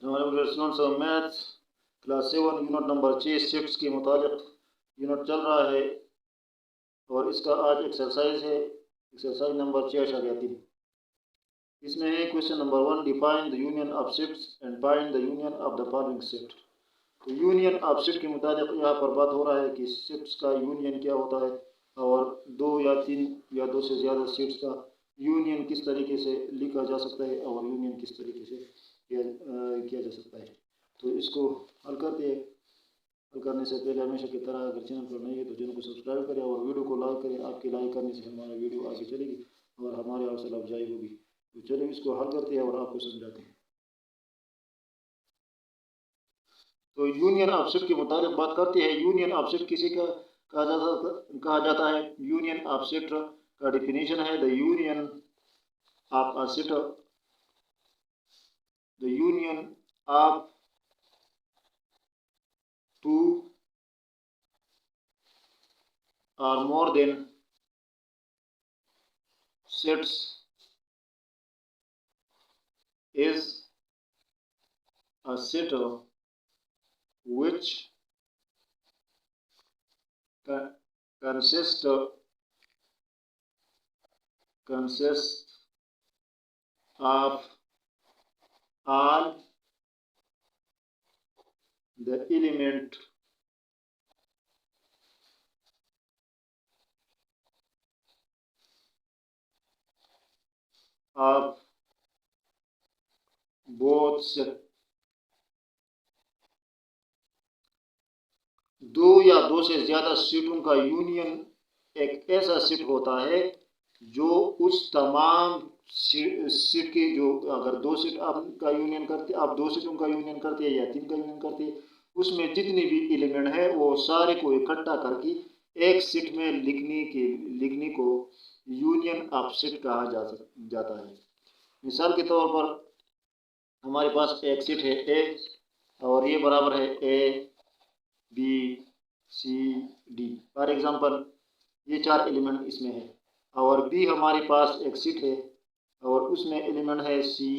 हमारे students maths class 7 unit number 6 shifts के मुताबिक यूनिट चल रहा है और इसका आज एक्सरसाइज है। Exercise number 6.3। इसमें है question number 1, define the union of shifts and find the union of the following shift. तो यूनियन ऑफ शिफ्ट के मुताबिक यहाँ पर बात हो रहा है कि शिफ्ट्स का यूनियन क्या होता है और 2 या 3 या 2 से ज़्यादा शिफ्ट्स का यूनियन किस तरीके से लिखा जा सकता है और यूनियन किस तरीके से किया जा सकता है। तो इसको हल करते हैं। हल करने से पहले हमेशा की तरह अगर चैनल पर नहीं है तो चैनल को सब्सक्राइब करें और वीडियो को लाइक करें। आपके लाइक करने से हमारा वीडियो आगे चलेगी और हमारी हौसला अफजाई होगी। तो चलिए इसको हल करते हैं और आपको समझाते हैं। तो यूनियन ऑफ शिफ्ट के मुताबिक बात करते हैं। यूनियन ऑफ शिफ्ट किसी का कहा जाता है। यूनियन ऑफ शिफ्ट का डिफिनेशन है the union of a shift, the union of two or more than sets is a set which consists of all the element of both sets। दो या दो से ज़्यादा सीटों का यूनियन एक ऐसा सीट होता है जो उस तमाम सीट की, जो अगर दो सीट आपका यूनियन करते, आप दो सीटों का यूनियन करते हैं या 3 का यूनियन करते हैं, उसमें जितने भी एलिमेंट है वो सारे को इकट्ठा करके एक सीट में लिखने को यूनियन ऑफ सीट कहा जाता है। मिसाल के तौर पर हमारे पास एक सीट है ए और ये बराबर है A B C D. For example ये 4 एलिमेंट इसमें है और बी हमारे पास एक सीट है और उसमें एलिमेंट है C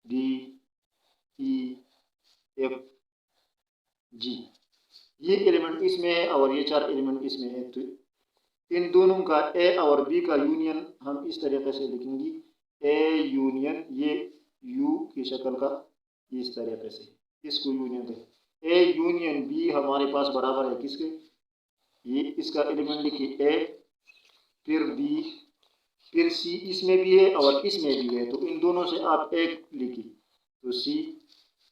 D E F G. ये एलिमेंट इसमें है और ये 4 एलिमेंट इसमें है। तो इन दोनों का ए और बी का यूनियन हम इस तरीके से लिखेंगे, ए यूनियन, ये यू की शक्ल का इस तरीके से इसको यूनियन करें। ए यूनियन बी हमारे पास बराबर है किसके, ये इसका एलिमेंट लिखिए ए, फिर बी, फिर सी इसमें भी है और इसमें भी है, तो इन दोनों से आप एक लिखिए तो सी,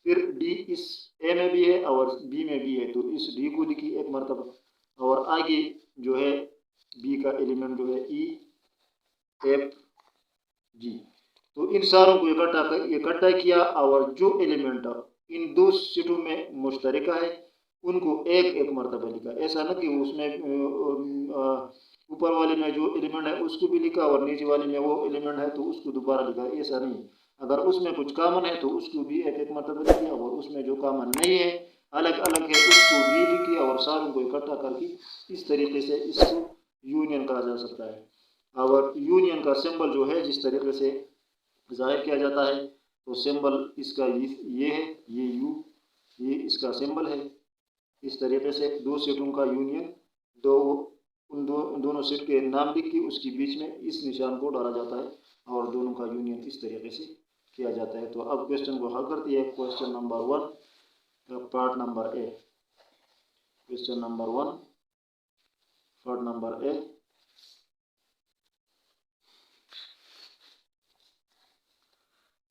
फिर डी इस ए में भी है और बी में भी है तो इस डी को लिखिए एक मरतबा और आगे जो है बी का एलिमेंट जो है ई एफ जी। तो इन सारों को इकट्ठा किया और जो एलिमेंट इन दो सीटों में मुश्तरका है उनको एक एक मरतबा लिखा। ऐसा ना कि उसमें ऊपर वाले में जो एलिमेंट है उसको भी लिखा और नीचे वाले में वो एलिमेंट है तो उसको दोबारा लिखा, ऐसा नहीं। अगर उसमें कुछ कॉमन है तो उसको भी एक एक मरतबा लिखिए और उसमें जो कॉमन नहीं है, अलग अलग है, उसको भी लिखिए और सारों को इकट्ठा करके इस तरीके से इसको यूनियन कहा जा सकता है। और यूनियन का सिंबल जो है जिस तरीके से जाहिर किया जाता है तो सिंबल इसका ये है, ये यू, ये इसका सिंबल है। इस तरीके से दो सेटों का यूनियन, उन दोनों सेट के नाम लिख के उसके बीच में इस निशान को डाला जाता है और दोनों का यूनियन इस तरीके से किया जाता है। तो अब क्वेश्चन को हल करते हैं। Question number 1 part number A. Question number 1 part number A.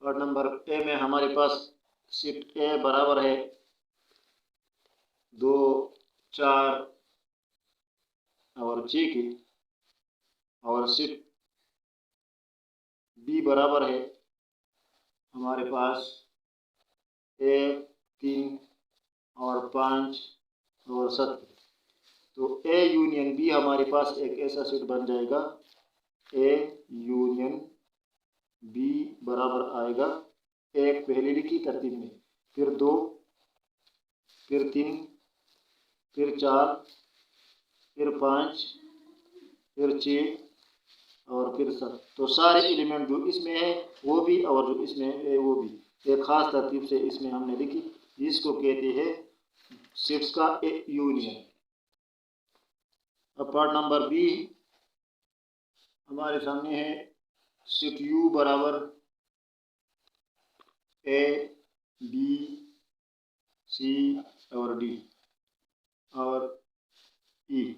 Part number A में हमारे पास सीट ए बराबर है 2 4 और 6 की और सीट बी बराबर है हमारे पास 1 3 और 5 और 7। तो ए यूनियन बी हमारे पास एक ऐसा सेट बन जाएगा, ए यूनियन बी बराबर आएगा एक पहले लिखी तरतीब में, फिर 2, फिर 3, फिर 4, फिर 5, फिर 6 और फिर 7। तो सारे एलिमेंट जो इसमें है वो भी और जो इसमें है वो भी, एक ख़ास तरतीब से इसमें हमने लिखी, जिसको कहते हैं सेट्स का एक यूनियन। अब पार्ट नंबर बी हमारे सामने है, सेट यू बराबर ए बी सी और डी और ई,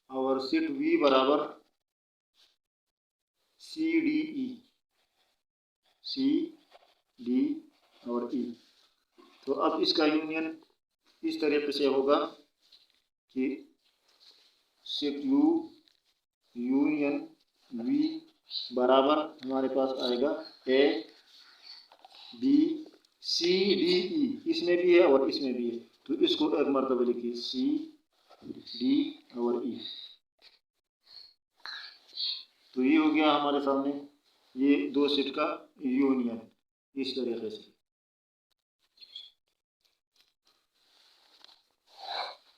और सेट वी बराबर सी डी और ई। तो अब इसका यूनियन इस तरीके से होगा कि सेट यू यूनियन वी बराबर हमारे पास आएगा ए बी सी डी ई, इसमें भी है और इसमें भी है, तो इसको एक मरतबा लिखिए सी डी और ई। तो ये हो गया हमारे सामने ये दो सेट का यूनियन इस तरीके से।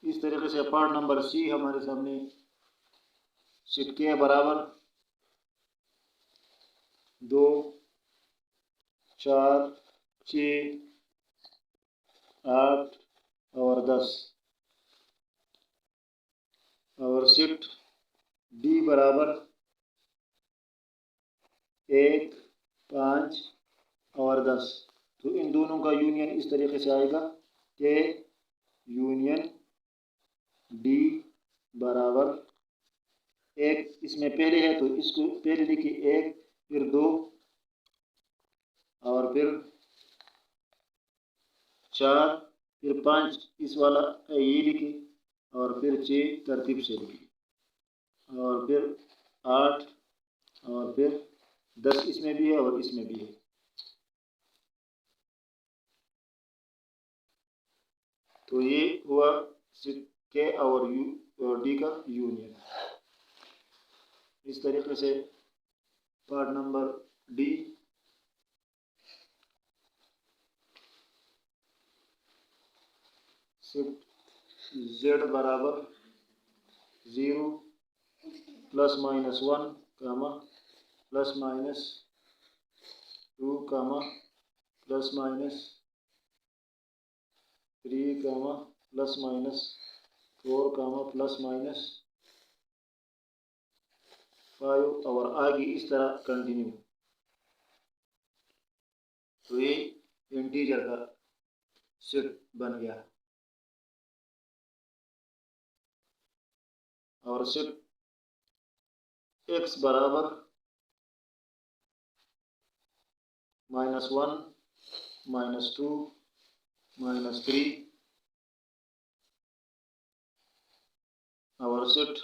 इस तरीके से पार्ट नंबर सी हमारे सामने, सेट के बराबर 2 4 6 8 और 10, और सेट डी बराबर 1 5 और 10। तो इन दोनों का यूनियन इस तरीके से आएगा कि यूनियन डी बराबर 1, इसमें पहले है तो इसको पहले लिखिए 1, फिर 2 और फिर 4, फिर 5, इस वाला ये लिखिए, और फिर 6 तरतीब से लिखिए, और फिर 8 और फिर 10, इसमें भी है और इसमें भी है। तो ये हुआ सेट के और यू और डी का यूनियन। इस तरीके से part number D set Z बराबर 0 प्लस माइनस 1 कामा प्लस माइनस 2 कामा प्लस माइनस 3 कामा प्लस माइनस 4 कामा प्लस माइनस 5 और आगे इस तरह कंटिन्यू। तो ये इंटीजर का सेट बन गया। और सेट x बराबर -1 -2 -3, और सेट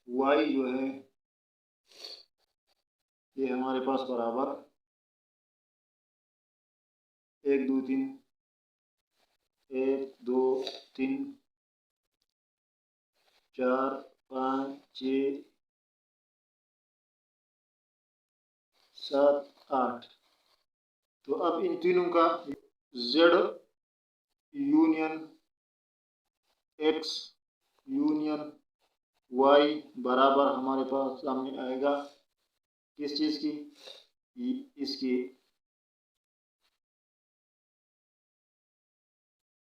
y जो है ये हमारे पास बराबर 1 2 3 1 2 3 4 5 6 7 8। तो अब इन तीनों का z union x union y बराबर हमारे पास सामने आएगा किस चीज़ की, इसकी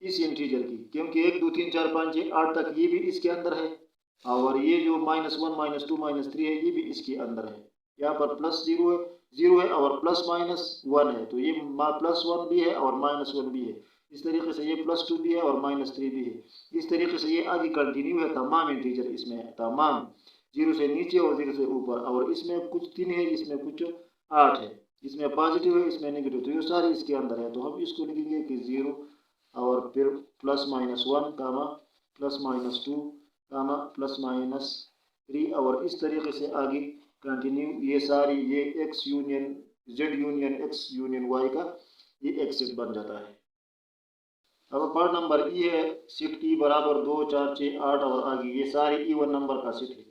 इस इंटीजर की, क्योंकि 1 2 3 4 5 6 8 तक ये भी इसके अंदर है, और ये जो -1 -2 -3 है ये भी इसके अंदर है। यहाँ पर +0 है और +-1 है, तो ये +1 भी है और -1 भी है। इस तरीके से ये +2 भी है और -3 भी है। इस तरीके से ये आगे कंटिन्यू है, तमाम इंटीजर इसमें है, तमाम 0 से नीचे और 0 से ऊपर, और इसमें कुछ 3 है, इसमें कुछ 8 है, इसमें पॉजिटिव है, इसमें नेगेटिव, तो ये सारे इसके अंदर है। तो हम इसको लिखेंगे कि 0 और फिर +-1 कामा +-2 कामा +-3, और इस तरीके से आगे कंटिन्यू। ये सारी ये x union z union x union y का ये एक सेट बन जाता है। अब पार्ट नंबर ई है, सेट ई बराबर 2 4 6 8 और आगे ये सारे इवन नंबर का सेट है,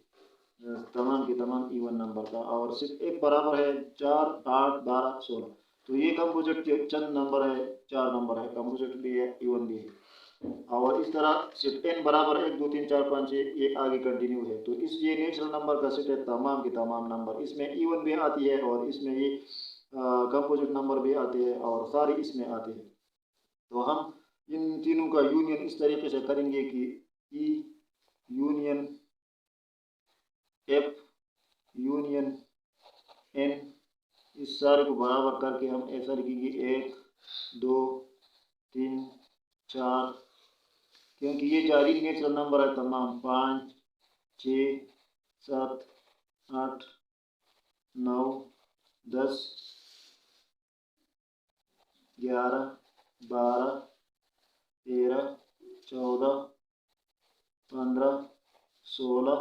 तमाम के तमाम इवन नंबर का, और सेट एक बराबर है 4 8 12 16। तो ये कंपोजिट के चंद नंबर है, 4 नंबर है, कंपोजिट भी है, इवन भी है। और इस तरह सेट n बराबर 1 2 3 4 5 6 ये आगे कंटिन्यू है। तो इस ये नेचुरल नंबर का सेट है, तमाम के तमाम नंबर, इसमें इवन भी आती है और इसमें ये कंपोजिट नंबर भी आते हैं और सारे इसमें आते हैं। तो हम इन तीनों का यूनियन इस तरीके से करेंगे कि E union F union N, इस सारे को बराबर करके हम ऐसा लिखेंगे 1 2 3 4, क्योंकि ये जारी नेचुरल नंबर है तमाम, 5 6 7 8 9 10 11 12 13 14 15 16,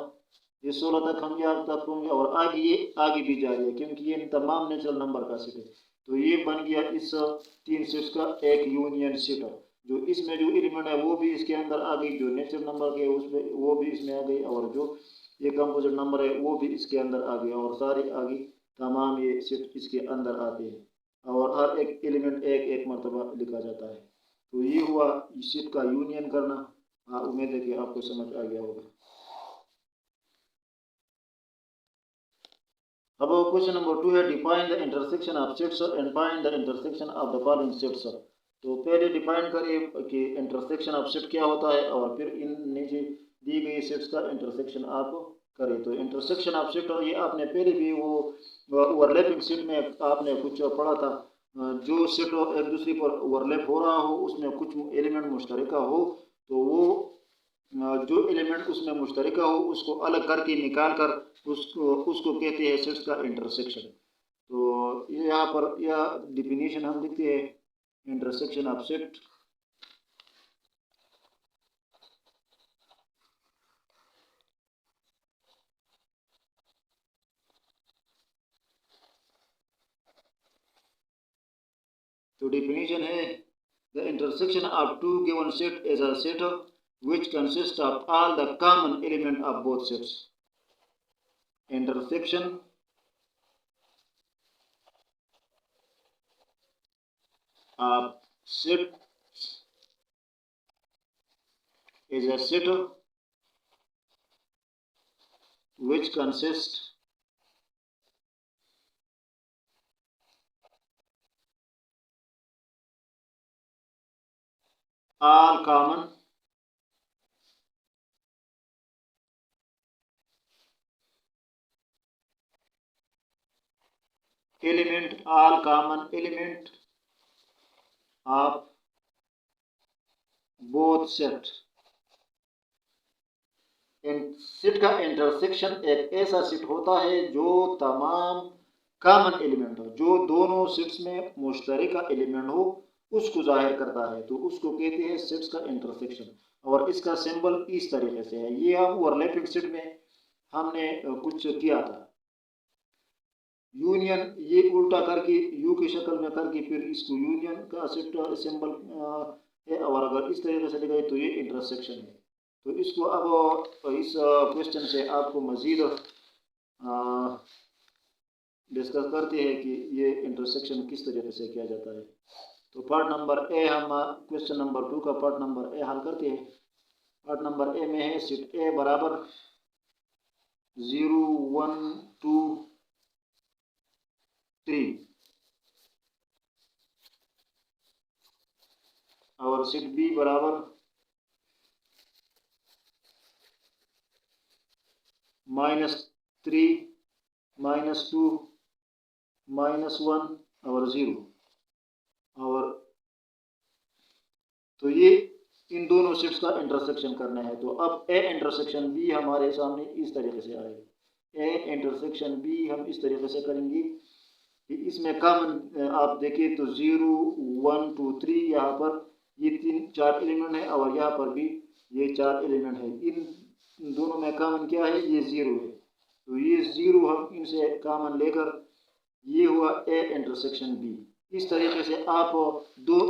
ये 16 तक हम यहाँ तक होंगे और आगे ये आगे भी जारी है क्योंकि ये तमाम नेचुरल नंबर का सेट है। तो ये बन गया इस 3 सेट्स का एक यूनियन सेट। जो इसमें जो एलिमेंट है वो भी इसके अंदर आ गई, जो नेचुरल नंबर के उसमें वो भी इसमें आ गई, और जो ये कंपोजिट नंबर है वो भी इसके अंदर आ गई, और सारे आगे तमाम ये सेट इसके अंदर आते हैं और हर एक एलिमेंट एक एक मरतबा लिखा जाता है। तो ये हुआ सेट का यूनियन करना। उम्मीद है कि आपको समझ आ गया होगा। अब क्वेश्चन नंबर 2 है define the intersection of sets and find the intersection of the following sets. तो पहले डिफाइन करिए कि इंटरसेक्शन ऑफ सेट क्या होता है और फिर इन नीचे दी गई सेट्स का इंटरसेक्शन आप करें। तो इंटरसेक्शन ऑफ सेट, और ये आपने पहले भी वो ओवरलैपिंग सेट में आपने कुछ पढ़ा था, जो सेट एक दूसरे पर ओवरलैप हो रहा हो उसमें कुछ एलिमेंट मुश्तरका हो, तो वो जो एलिमेंट उसमें मुश्तरका हो उसको अलग करके निकाल कर उसको कहते हैं सेट्स का इंटरसेक्शन। तो ये यहाँ पर यह डिफिनीशन हम लिखते हैं, इंटरसेक्शन ऑफ सेट तो डिफिनीशन है the intersection of two given set is a set which consists of all the common element of both sets. Intersection of sets is a set which consists all common element of both set। Set का intersection एक ऐसा set होता है जो तमाम common element हो, जो दोनों सेट्स में मुश्तरका एलिमेंट हो उसको जाहिर करता है, तो उसको कहते हैं सेट्स का इंटरसेक्शन। और इसका सिंबल इस तरीके से है, ये हम ओवरलैपिंग सेट में हमने कुछ किया था, यूनियन ये उल्टा करके यू की शक्ल में करके फिर इसको यूनियन का सेट सिंबल है, और अगर इस तरीके से लिखाए तो ये इंटरसेक्शन है। तो इसको अब इस क्वेश्चन से आपको मज़ीद डिस्कस करते हैं कि ये इंटरसेक्शन किस तरीके से किया जाता है। तो पार्ट नंबर ए हम क्वेश्चन नंबर 2 का पार्ट नंबर ए हल करते हैं। पार्ट नंबर ए में है सेट ए बराबर 0 1 2 3 और सेट बी बराबर -3 -2 -1 और 0। और तो ये इन दोनों सेट्स का इंटरसेक्शन करना है। तो अब ए इंटरसेक्शन बी हमारे सामने इस तरीके से आएगा। ए इंटरसेक्शन बी हम इस तरीके से करेंगे कि इसमें कॉमन आप देखिए तो 0 1 2 3 यहाँ पर ये 4 एलिमेंट है और यहाँ पर भी ये 4 एलिमेंट है। इन दोनों में कॉमन क्या है, ये 0 है, तो ये 0 हम इनसे कॉमन लेकर ये हुआ ए इंटरसेक्शन बी। इस तरीके से आप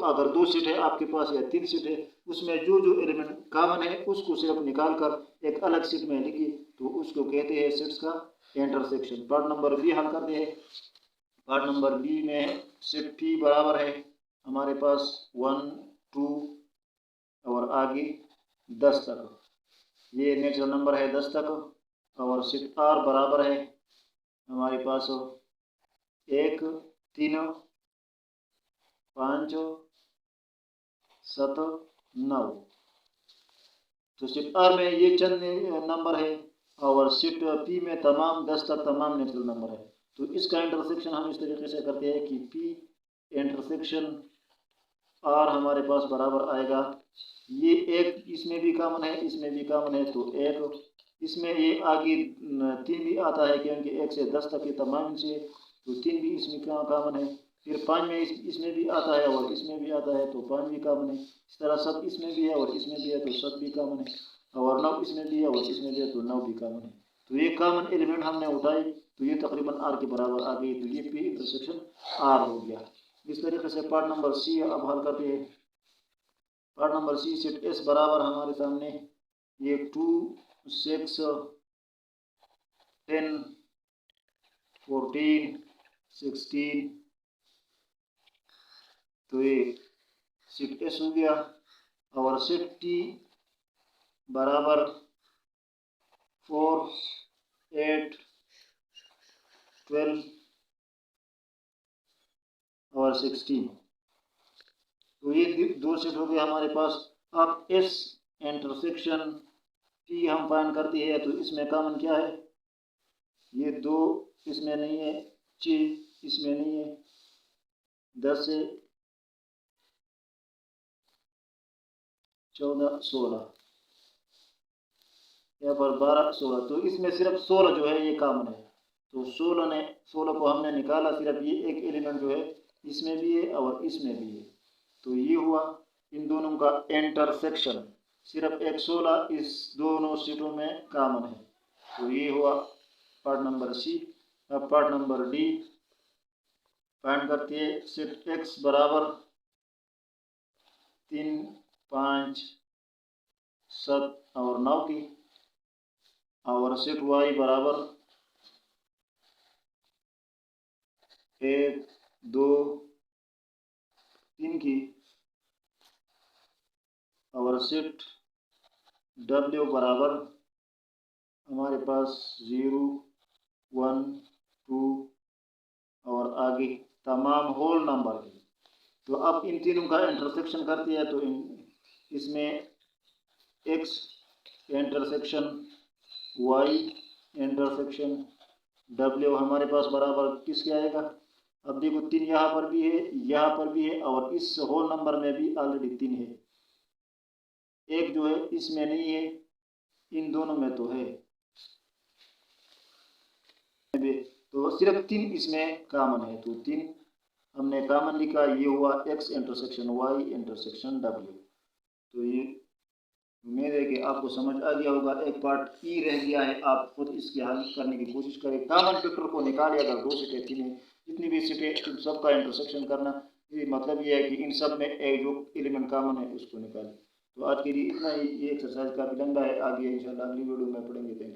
अगर दो सेट है आपके पास या 3 सेट है, उसमें जो जो एलिमेंट कॉमन है उसको सिर्फ निकाल कर एक अलग सेट में लिखिए, तो उसको कहते हैं सेट्स का इंटरसेक्शन। पार्ट नंबर बी हल करते हैं। पार्ट नंबर बी में सेट पी बराबर है हमारे पास 1 2 और आगे 10 तक, ये नेचुरल नंबर है 10 तक। और सेट आर बराबर है हमारे पास 1 3 5 7 9। तो शिफ्ट आर में ये चंद नंबर है और शिफ्ट पी में तमाम 10 तक तमाम नेचुरल नंबर है। तो इसका इंटरसेक्शन हम इस तरीके से करते हैं कि पी इंटरसेक्शन आर हमारे पास बराबर आएगा, ये एक इसमें भी कॉमन है, इसमें भी कॉमन है, तो एक इसमें ये आगे 3 भी आता है क्योंकि 1 से 10 तक के तमाम से, तो 3 भी इसमें कॉमन है। फिर 5 में इसमें भी आता है और इसमें भी आता है, तो 5 भी कॉमन है। इस तरह सब इसमें भी है और इसमें भी है, तो सब भी कॉमन है। और 9 इसमें भी है और इसमें भी है, तो 9 भी कॉमन है। तो ये कॉमन एलिमेंट हमने उठाए, तो ये तकरीबन आर के बराबर आ गई, तो ये पी इंटरसेक्शन आर हो गया। इस तरीके से पार्ट नंबर सी अब हल करते हैं। Part number C set S बराबर हमारे सामने ये 2 6 10 14 16, तो ये सेट एस हो गया। और सेट टी बराबर 4 8 12 और 16, तो ये 2 सेट हो गए हमारे पास। अब एस इंटरसेक्शन टी हम फाइंड करते हैं, तो इसमें कॉमन क्या है, ये 2 इसमें नहीं है, 6 इसमें नहीं है, 10 से 14 16, यहाँ पर 12 16, तो इसमें सिर्फ 16 जो है ये कॉमन है। तो 16 को हमने निकाला, सिर्फ ये एक एलिमेंट जो है इसमें भी है और इसमें भी है, तो ये हुआ इन दोनों का इंटरसेक्शन। सिर्फ एक 16 इस दोनों सीटों में कॉमन है, तो ये हुआ पार्ट नंबर सी। अब पार्ट नंबर डी फाइंड करते हैं। सेट एक्स बराबर 3 5 7 और 9 की, और सेट वाई बराबर 1 2 3 की, और सेट डब्ल्यू बराबर हमारे पास 0 1 2 और आगे तमाम होल नंबर की। तो अब इन तीनों का इंटरसेक्शन करते हैं, तो इसमें x intersection y intersection w हमारे पास बराबर किसके आएगा। अब देखो 3 यहाँ पर भी है, यहाँ पर भी है, और इस होल नंबर में भी ऑलरेडी 3 है। एक जो है इसमें नहीं है, इन दोनों में तो है, तो सिर्फ 3 इसमें कॉमन है, तो 3 हमने कॉमन लिखा। ये हुआ x intersection y intersection w। तो ये उम्मीद है कि आपको समझ आ गया होगा। एक पार्ट ई रह गया है, आप खुद इसके हल करने की कोशिश करें। कॉमन फैक्टर को निकालिए, अगर 2 सीटें 3 हैं, जितनी भी सीटें इन सब का इंटरसेक्शन करना, ये मतलब ये है कि इन सब में एक जो एलिमेंट कॉमन है उसको निकालें। तो आज के लिए इतना ही, ये एक्सरसाइज काफ़ी लंबा है, आगे इंशाल्लाह अगली वीडियो में पढ़ेंगे। Thank you.